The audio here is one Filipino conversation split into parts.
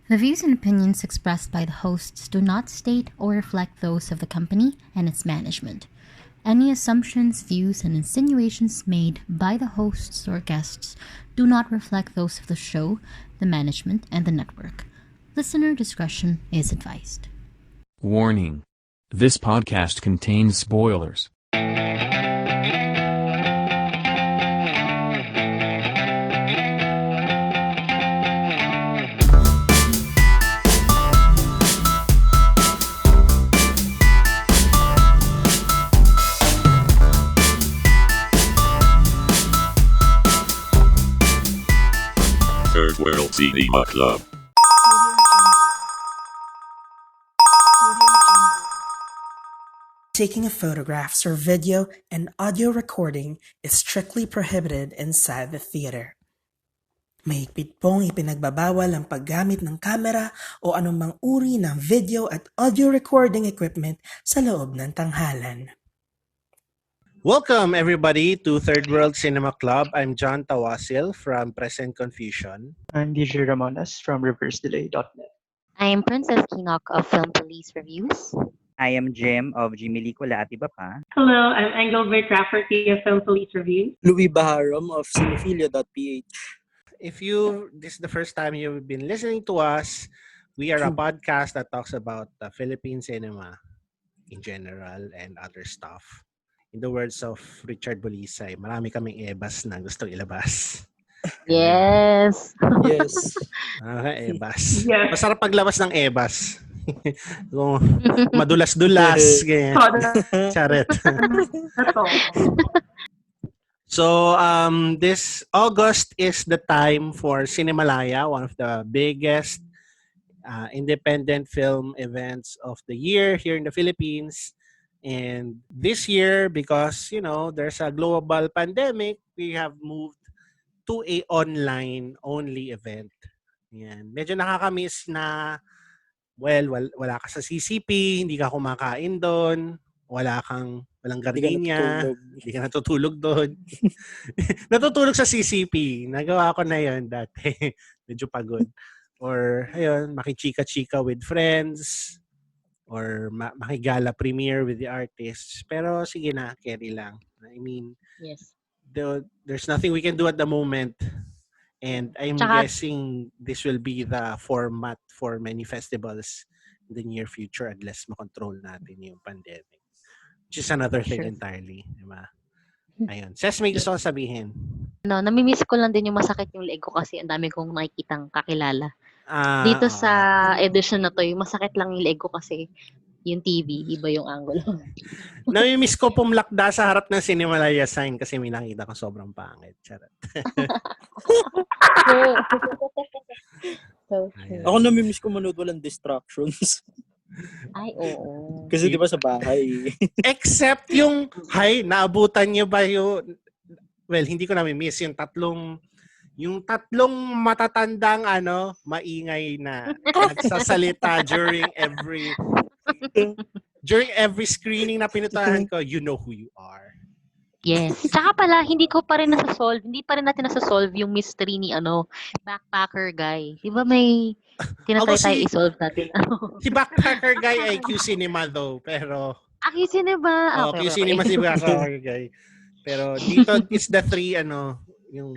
The views and opinions expressed by the hosts do not state or reflect those of the company and its management. Any assumptions, views, and insinuations made by the hosts or guests do not reflect those of the show, the management, and the network. Listener discretion is advised. Warning. This podcast contains spoilers. Third World Cinema Club. Taking of photographs or video and audio recording is strictly prohibited inside the theater. Mahigpit pong ipinagbabawal ang paggamit ng kamera o anumang uri ng video at audio recording equipment sa loob ng tanghalan. Welcome everybody to Third World Cinema Club. I'm John Tawasil from Present Confusion. I'm DJ Ramones from ReverseDelay.net. I am Princess Kinok of Film Police Reviews. I am Jim of Jimilicula at iba pa. Hello, I'm Engelbert Rafferty of Film Police Reviews. Louis Baharam of Cinephilia.ph. If this is the first time you've been listening to us, we are a podcast that talks about Philippine cinema in general and other stuff. In the words of Richard Bulisay, marami kaming ebas na gustong ilabas. Yes. Yes. Ebas. Yes. Masarap paglabas ng ebas. Kung madulas-dulas. Ganyan. Charet. That's all. So, this August is the time for Cinemalaya, one of the biggest independent film events of the year here in the Philippines. And this year, because, there's a global pandemic, we have moved to a online-only event. Yan. Medyo nakakamiss na, wala ka sa CCP, hindi ka kumakain doon, walang gardenia, hindi ka natutulog doon. Natutulog sa CCP. Nagawa ko na yon dati. Medyo pagod. Or, makichika-chika with friends. Or makigala premiere with the artists. Pero sige na, carry lang. I mean, Yes. There's nothing we can do at the moment. And I'm guessing this will be the format for many festivals in the near future unless makontrol natin yung pandemic. Which is another thing entirely. Diba? Ayun. Ses, may gusto kong sabihin. Namimiss ko lang din yung masakit yung leg ko kasi ang dami kong nakikitang kakilala. Dito sa edition na to, yung masakit lang yung leg ko kasi yung TV, iba yung angulo. Namimiss ko pumlakda sa harap ng Cinemalaya sign kasi may nakita ko sobrang pangit. Charot. So, Ako namimiss ko manood walang distractions. ay, oo. Kasi di ba sa bahay? Except yung, naabutan niyo ba yung, hindi ko namimiss yung tatlong matatandang maingay na nagsasalita during every screening na pinuntahan ko, you know who you are. Yes. Tsaka pala, hindi pa rin natin nasa-solve yung mystery ni backpacker guy. Di ba may tinatay tayo i-solve natin? Si backpacker guy ay Q Cinema though, pero... Q Cinema? Q Cinema si backpacker guy. Pero dito, it's the three, yung...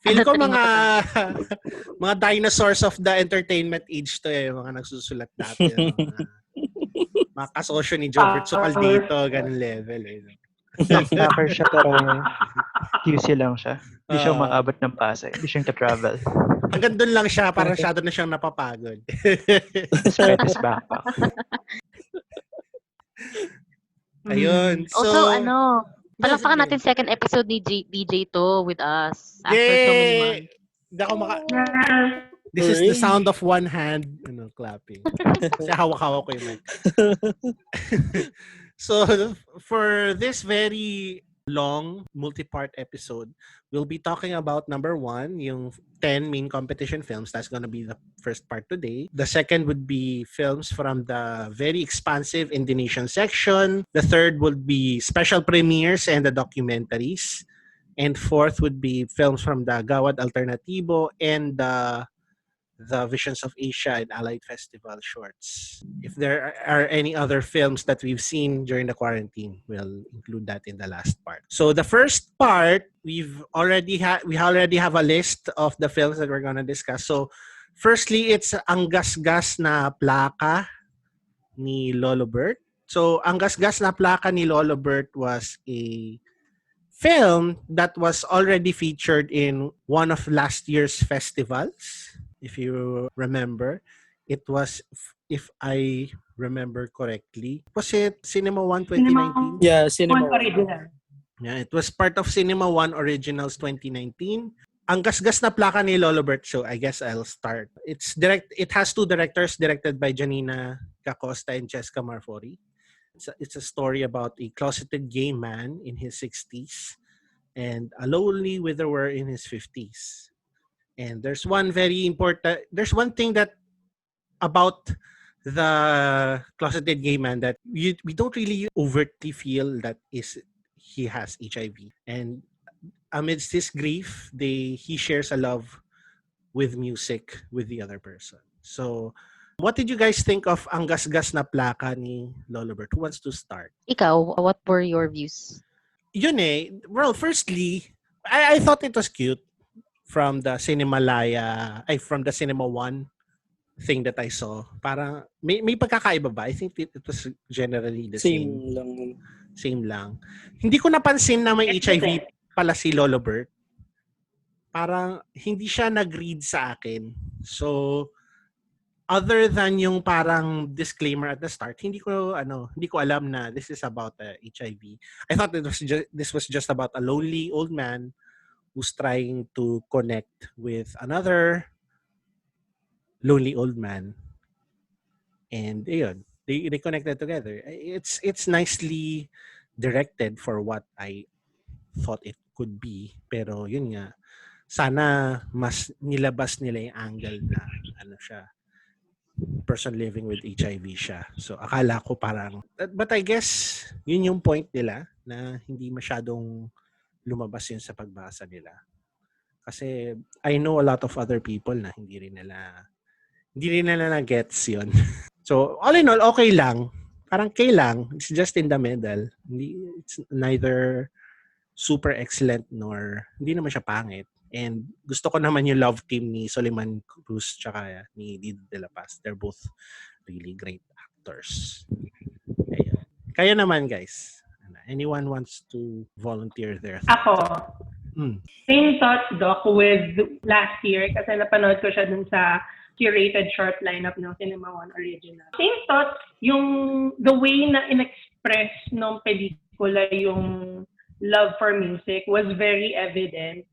Feel ko mga dinosaurs of the entertainment age to mga nagsusulat dati. Mga kasosyo ni Jobert Sukal dito, ganun level. Backpacker siya pero QC lang siya. Hindi siya maabot ng Pasay. Hindi siya ka-travel. Hanggang doon lang siya, parang masyado na siyang napapagod. Spread his backpack. Ayun. So, also, palakpakan natin second episode ni DJ to with us after so many months. This is the sound of one hand clapping. Kasi hawak-hawak ko yung mic. So, for this very long multi-part episode, we'll be talking about number 1, yung 10 main competition films. That's gonna be the first part today. The second would be films from the very expansive Indonesian section. The third would be special premieres and the documentaries. And fourth would be films from the Gawad Alternativo and the the Visions of Asia and Allied Festival shorts. If there are any other films that we've seen during the quarantine, we'll include that in the last part. So the first part, we already have a list of the films that we're gonna discuss. So firstly, it's Ang Gasgas na Plaka ni Lolo Bert. So Ang Gasgas na Plaka ni Lolo Bert was a film that was already featured in one of last year's festivals. If you remember, it was, if I remember correctly, was it Cinema One 2019? Yeah, Cinema One original. Yeah, it was part of Cinema One Originals 2019. Ang Gasgas na Plaka ni Lolo Bert. So I guess I'll start. It has two directors, directed by Janina Cacosta and Jessica Marfori. It's a story about a closeted gay man in his 60s and a lonely widower in his 50s. And there's one thing that about the closeted gay man that we don't really overtly feel that he has HIV. And amidst his grief, he shares a love with music with the other person. So, what did you guys think of Ang Gasgas na Plaka ni Lolo Bert? Who wants to start? Ikaw, what were your views? Yun eh. Well, firstly, I thought it was cute from the Cinemalaya, from the Cinema One thing that I saw. Parang may pagkakaiba ba? I think it was generally the same. Same lang. Hindi ko napansin na may HIV pala si Lolo Bert. Parang hindi siya nag-read sa akin. So, other than yung parang disclaimer at the start, hindi ko alam na this is about HIV. I thought this was just about a lonely old man who's trying to connect with another lonely old man. And ayun, they connected together. It's nicely directed for what I thought it could be. Pero yun nga, sana mas nilabas nila yung angle na siya, person living with HIV siya. So akala ko parang, but I guess yun yung point nila na hindi masyadong lumabas yun sa pagbasa nila. Kasi I know a lot of other people na hindi rin nila na-gets yun. So all in all, okay lang. Parang okay lang. It's just in the middle. It's neither super excellent nor hindi naman siya pangit. And gusto ko naman yung love team ni Soliman Cruz tsaka ni Dido de la Paz. They're both really great actors. Kaya naman, guys. Anyone wants to volunteer their thoughts? Ako. Same thoughts, Doc, with last year kasi napanood ko siya dun sa curated short lineup ng Cinema One Original. Same thoughts, the way na in-express ng pelikula yung love for music was very evident.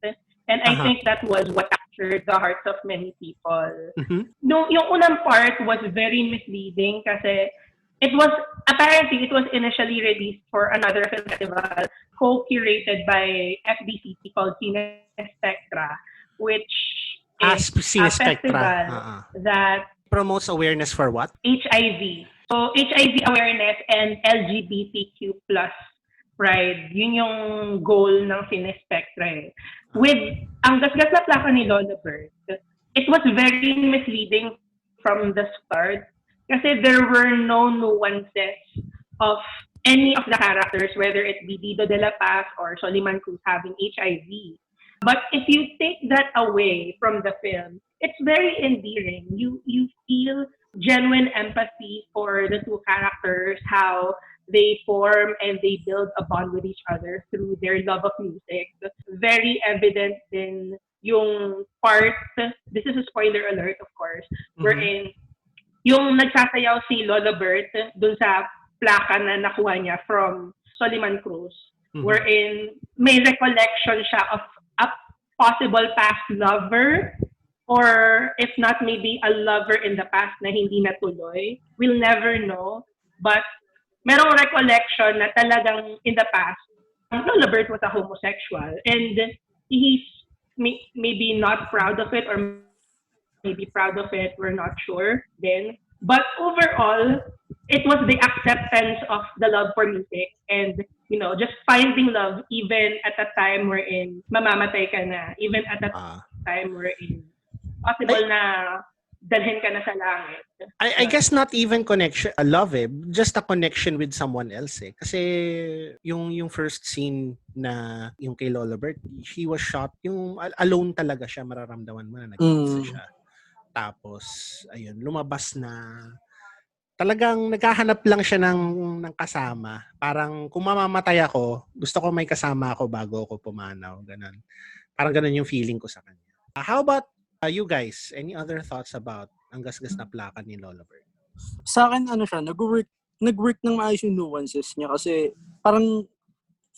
And I think that was what captured the hearts of many people. Mm-hmm. No, yung unang part was very misleading kasi it was initially released for another film festival co-curated by FDCT called Cine Spectra, which is a festival that promotes awareness for what? HIV. So HIV awareness and LGBTQ+ pride. Yun yung goal ng Cine Spectra. With Ang Gasgas na Plaka ni Lolo Bert, it was very misleading from the start kasi there were no nuances of any of the characters, whether it be Dido de la Paz or Soliman Cruz having HIV. But if you take that away from the film, it's very endearing. You feel genuine empathy for the two characters, how they form and they build a bond with each other through their love of music. Very evident in yung part, this is a spoiler alert of course, wherein yung nagsasayaw si Lolo Bert dun sa plaka na nakuha niya from Soliman Cruz, wherein may recollection siya of a possible past lover, or if not, maybe a lover in the past na hindi natuloy. We'll never know. But merong recollection na talagang in the past, Lolo Bert was a homosexual. And he's maybe not proud of it, or maybe proud of it, we're not sure then. But overall, it was the acceptance of the love for music and, you know, just finding love even at a time wherein mamamatay ka na, even at a time wherein possible na dalhin ka na sa langit. I guess not even connection, love just a connection with someone else eh. Kasi yung first scene na yung kay Lola Bert, he was shot, yung alone talaga siya, mararamdaman mo na nag-iisa siya. Tapos, ayun, lumabas na talagang naghahanap lang siya ng kasama. Parang kung mamamatay ako, gusto ko may kasama ako bago ako pumanaw. Ganun. Parang ganun yung feeling ko sa kanya. How about you guys? Any other thoughts about ang gasgas na plaka ni Lola Bert? Sa akin, siya, nag-work ng maayos yung nuances niya kasi parang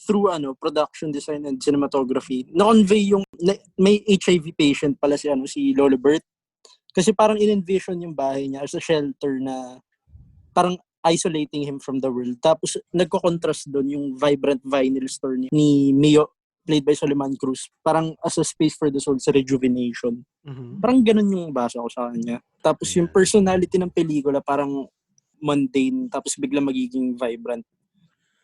through production design and cinematography, na-convey yung may HIV patient pala si Lola Bert. Kasi parang in-envision yung bahay niya as a shelter na parang isolating him from the world. Tapos nagko-contrast doon yung vibrant vinyl store ni Mio, played by Soliman Cruz, parang as a space for the soul sa rejuvenation. Parang ganun yung basa ko sa kanya. Tapos yung personality ng pelikula parang mundane, tapos bigla magiging vibrant.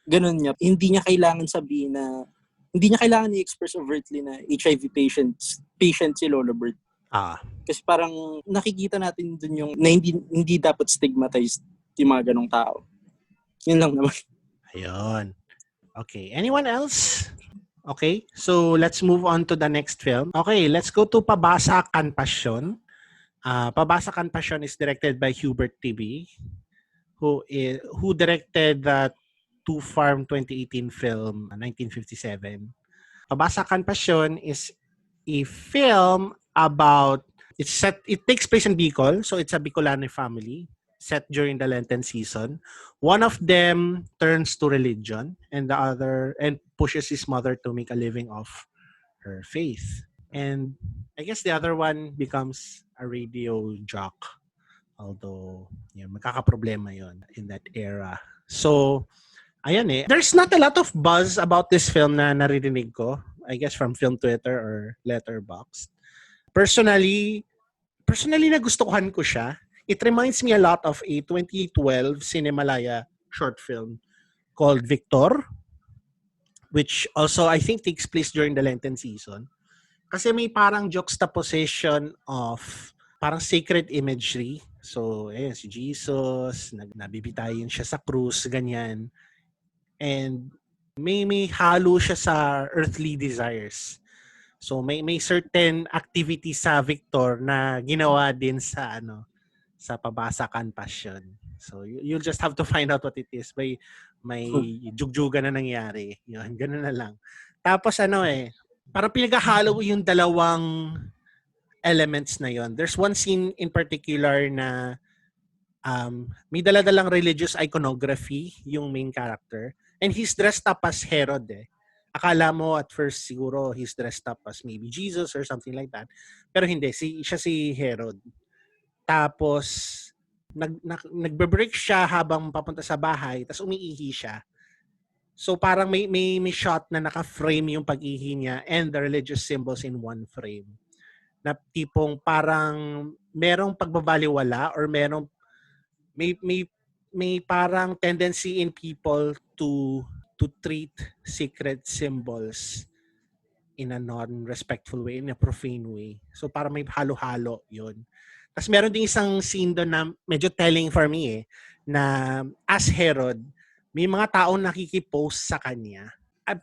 Ganun niya. Hindi niya kailangan sabihin na, hindi niya kailangan i-express overtly na HIV patient si Lola Bert. Kasi parang nakikita natin dun yung na hindi dapat stigmatized yung mga ganong tao. Yun lang naman. Ayun. Okay. Anyone else? Okay. So, let's move on to the next film. Okay. Let's go to Pabasa Kan Pasyon. Pabasa Kan Pasyon is directed by Hubert Tibi, who directed the Two Farm 2018 film, 1957. Pabasa Kan Pasyon is a film about, it takes place in Bicol, so it's a Bicolano family set during the Lenten season. One of them turns to religion and the other pushes his mother to make a living off her faith. And I guess the other one becomes a radio jock. Although, magkakaproblema yon in that era. So, ayan eh. There's not a lot of buzz about this film na naririnig ko. I guess from Film Twitter or Letterboxd. Personally nagustuhan ko siya. It reminds me a lot of a 2012 Cinemalaya short film called Victor, which also I think takes place during the Lenten season. Kasi may parang juxtaposition of parang sacred imagery. So, si Jesus, nabibitayin siya sa krus, ganyan. And may halo siya sa earthly desires. So, may certain activity sa Victor na ginawa din sa sa Pabasa Kan Pasyon. So, you'll just have to find out what it is. May jugjugan na nangyari. Yun, ganun na lang. Tapos parang pinaghahalo yung dalawang elements na yon. There's one scene in particular na may daladalang religious iconography yung main character. And he's dressed up as Herod eh. Akala mo at first siguro he's dressed up as maybe Jesus or something like that. Pero hindi, siya si Herod. Tapos, nagbe-break siya habang papunta sa bahay, tapos umiihi siya. So, parang may shot na naka-frame yung pag-ihi niya and the religious symbols in one frame. Na tipong parang merong pagbabaliwala or may parang tendency in people to treat sacred symbols in a non-respectful way, in a profane way. So, parang may halo-halo yun. Tapos meron din isang scene doon na medyo telling for me na as Herod, may mga taong nakikipost sa kanya.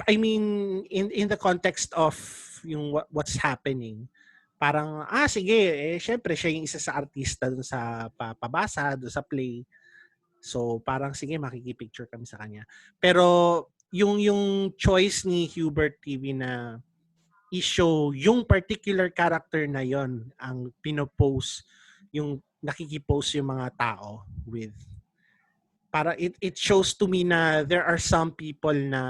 I mean, in the context of yung what's happening, parang, sige, syempre siya yung isa sa artista doon sa pabasa, doon sa play. So, parang sige, makikipicture kami sa kanya. Pero yung choice ni Hubert TV na i-show yung particular character na yon ang pinopost, yung nakikipost yung mga tao with, para it shows to me na there are some people na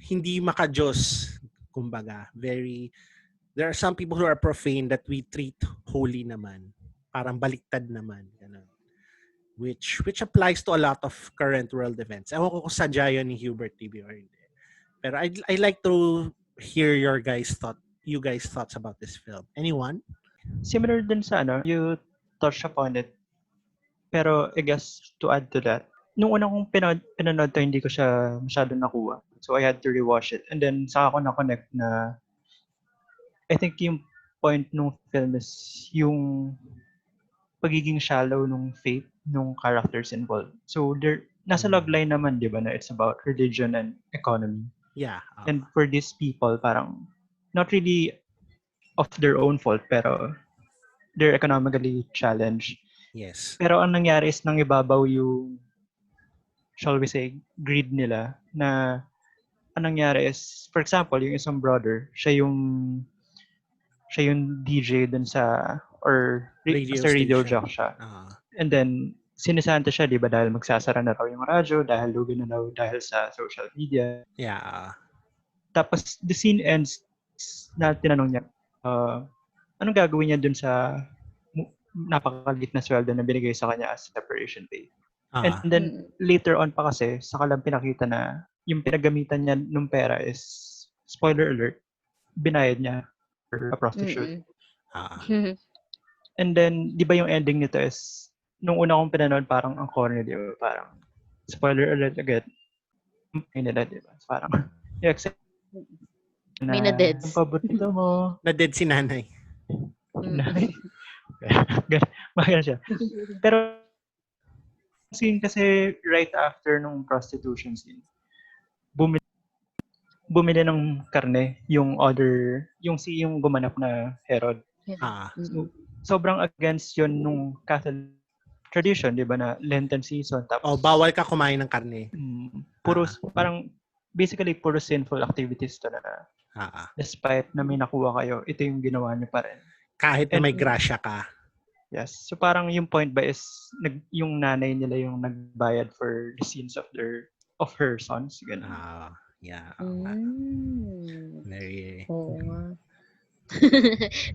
hindi maka-Diyos, kumbaga. There are some people who are profane that we treat holy naman. Parang baliktad naman. Ganun. Which applies to a lot of current world events. Ewan ko kung sadya yun ni Hubert TV or hindi. Pero I'd like to hear you guys' thoughts about this film. Anyone? Similar din sa you touched upon it. Pero I guess to add to that, nung una kong pinanood to, hindi ko siya masyadong nakuha. So I had to rewatch it. And then saka ako na-connect na I think yung point nung film is yung pagiging shallow nung faith nung characters involved. So nasa logline naman, di ba, na it's about religion and economy. Yeah. And for these people, parang not really of their own fault, pero they're economically challenged. Yes. Pero ang nangyari is nang ibabaw yung, shall we say, greed nila, na ang nangyari is, for example, yung isang brother, siya yung DJ dun sa, or sa radio station. jock siya. And then, sinisante siya, di ba, dahil magsasara na raw yung radyo, dahil lugi na raw dahil sa social media. Yeah. Tapos, the scene ends na tinanong niya, anong gagawin niya dun sa napakaliit na sweldo na binigay sa kanya as separation pay. And then, later on pa kasi, saka lang pinakita na yung pinagamitan niya nung pera is, spoiler alert, binayad niya for a prostitute. And then, di ba yung ending nito is, nung una kong pinanood, parang ang corny, di ba? Parang, spoiler alert again, nila, di ba? Parang, except na, may na-dead. Ang paborito mo. Na-dead si nanay. Maganda siya. Pero, scene kasi right after nung prostitution scene, bumili ng karne yung gumanap na Herod. Sobrang against yun nung Catholic tradition, di ba, na Lenten season. Tapos, bawal ka kumain ng karne. Parang, basically, puro sinful activities to na. Despite na may nakuha kayo, ito yung ginawa niyo pa rin. Kahit na may grasya ka. Yes. So parang yung point ba is yung nanay nila yung nagbayad for the sins of her sons. Ganun. Yeah. Very...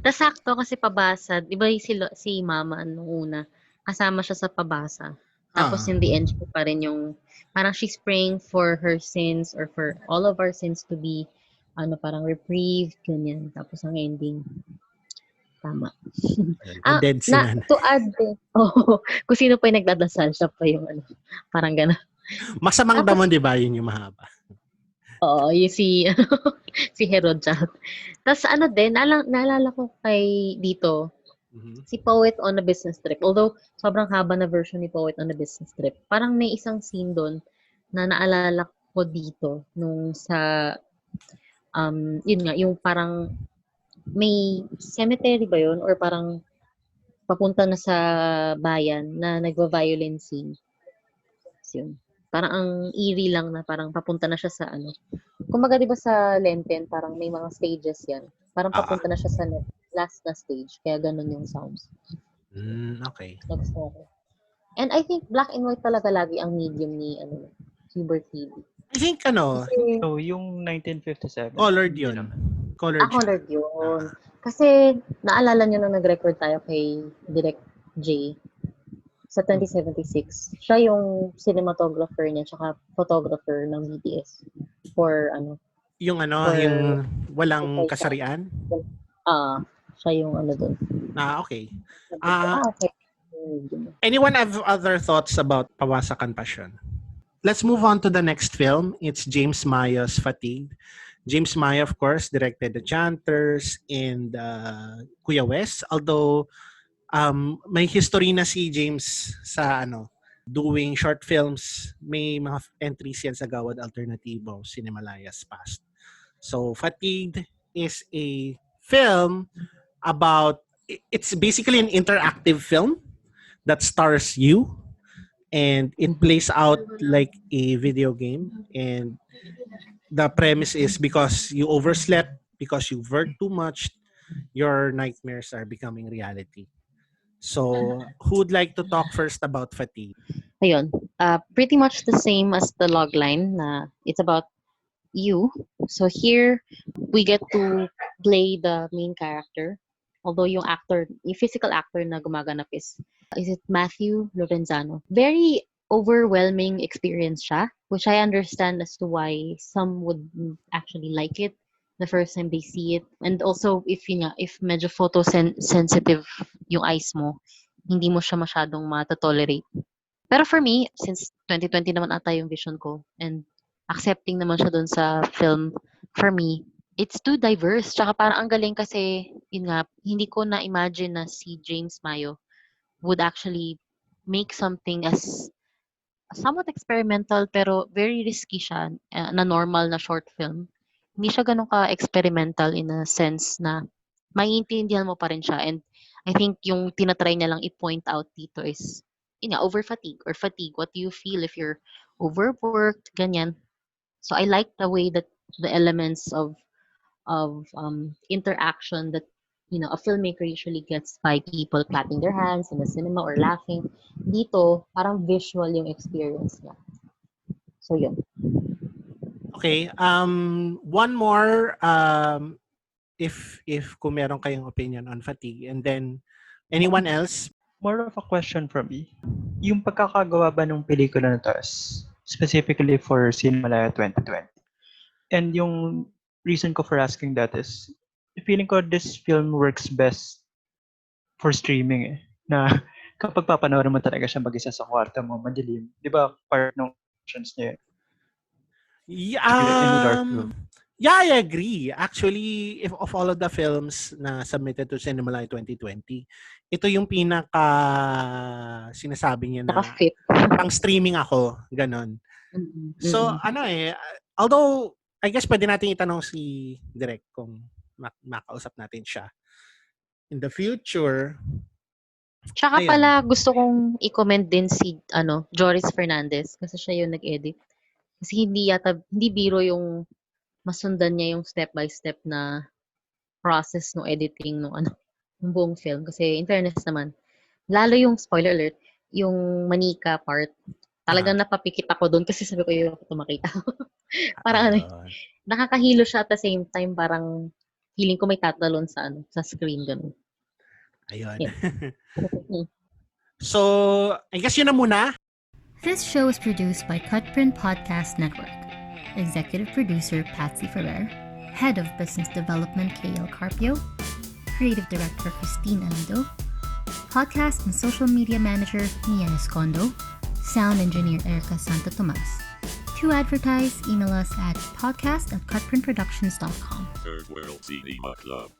Tas sakto kasi pabasa. Di ba si mama nung una, kasama siya sa pabasa. Tapos in the end, siya pa rin yung, parang she's praying for her sins or for all of our sins to be parang reprieved, ganyan. Tapos ang ending, tama. Dead si nanay. To add, kung sino pa yung nagdadasal, siya pa yung parang gano'n. Masamang damon, di ba? Yun yung mahaba. Oo, yung si Herod siya. Tapos din, naalala ko kay dito, si Poet on a Business Trip. Although, sobrang haba na version ni Poet on a Business Trip. Parang may isang scene doon na naalala ko dito nung sa yun nga, yung parang may cemetery ba yun? Or parang papunta na sa bayan na nagva-violence scene. Yun. Parang ang eerie lang na parang papunta na siya sa Kumbaga diba sa Lenten, parang may mga stages yan. Parang papunta na siya sa last na stage. Kaya ganun yung sounds. Okay. And I think black and white talaga lagi ang medium ni Hubert TV. I think so yung 1957. Colored yun. Colored yun. Kasi naalala nyo nung nag-record tayo kay Direct J sa 2076. Siya yung cinematographer niya tsaka photographer ng BTS for yung walang kasarian? Siya yung dun. Okay. Okay. Anyone have other thoughts about Pawasakan Passion? Let's move on to the next film. It's James Mayo's Fatigue. James Mayo, of course, directed The Chanters and Kuya West. Although, may history na si James sa doing short films. May mga entries yan sa Gawad Alternativo, Cinemalayas past. So, Fatigue is a film about, it's basically an interactive film that stars you. And it plays out like a video game. And the premise is because you overslept, because you worked too much, your nightmares are becoming reality. So, who would like to talk first about Fatigue? Ayun. Pretty much the same as the logline. It's about you. So here, we get to play the main character. Although yung physical actor na gumaganap is it Matthew Lorenzano? Very overwhelming experience siya, which I understand as to why some would actually like it the first time they see it. And also, if medyo photosensitive yung eyes mo, hindi mo siya masyadong matotolerate. Pero for me, since 2020 naman ata yung vision ko, and accepting naman siya dun sa film, for me, it's too diverse. Tsaka parang ang galing kasi, yun nga, hindi ko na-imagine na si James Mayo would actually make something as somewhat experimental pero very risky siya na normal na short film. Hindi siya ganun ka-experimental in a sense na maiintindihan mo pa rin siya. And I think yung tinatry niya lang i-point out dito is, yun nga, over fatigue or fatigue. What do you feel if you're overworked? Ganyan. So I like the way that the elements of interaction that a filmmaker usually gets by people clapping their hands in the cinema or laughing. Dito, parang visual yung experience niya. So yun. Okay. One more if kung meron kayong opinion on fatigue, and then anyone else? More of a question from me. Yung pagkakagawa ba ng pelikula na to is specifically for Cinemalaya 2020? And yung reason ko for asking that is, feeling ko this film works best for streaming na kapag papanoorin mo talaga siya mag-isa sa kwarto mo, madilim. Di ba part ng options niya Yeah, I agree. Actually, if of all of the films na submitted to Cinemalaya 2020, ito yung pinaka sinasabi niya na pang streaming ako, ganon. So, although, I guess pwede natin itanong si Direk kung makausap natin siya in the future. Tsaka pala gusto kong i-comment din si Joris Fernandez kasi siya yung nag-edit. Kasi hindi biro yung masundan niya yung step by step na process no editing ng buong film. Kasi in fairness naman, lalo yung spoiler alert, yung manika part, talagang napapikit ako doon kasi sabi ko yung ako makita. Parang nakakahilo siya at the same time, parang feeling ko may tatalon sa screen ganun. Ayun. So, I guess yun na muna. This show is produced by Cutprint Podcast Network. Executive Producer Patsy Ferrer, Head of Business Development KL Carpio, Creative Director Christine Amido, Podcast and Social Media Manager Mia Escondo, Sound Engineer Erica Santa Tomas. To advertise, email us at podcast@cutprintproductions.com. Third World Cinema Club.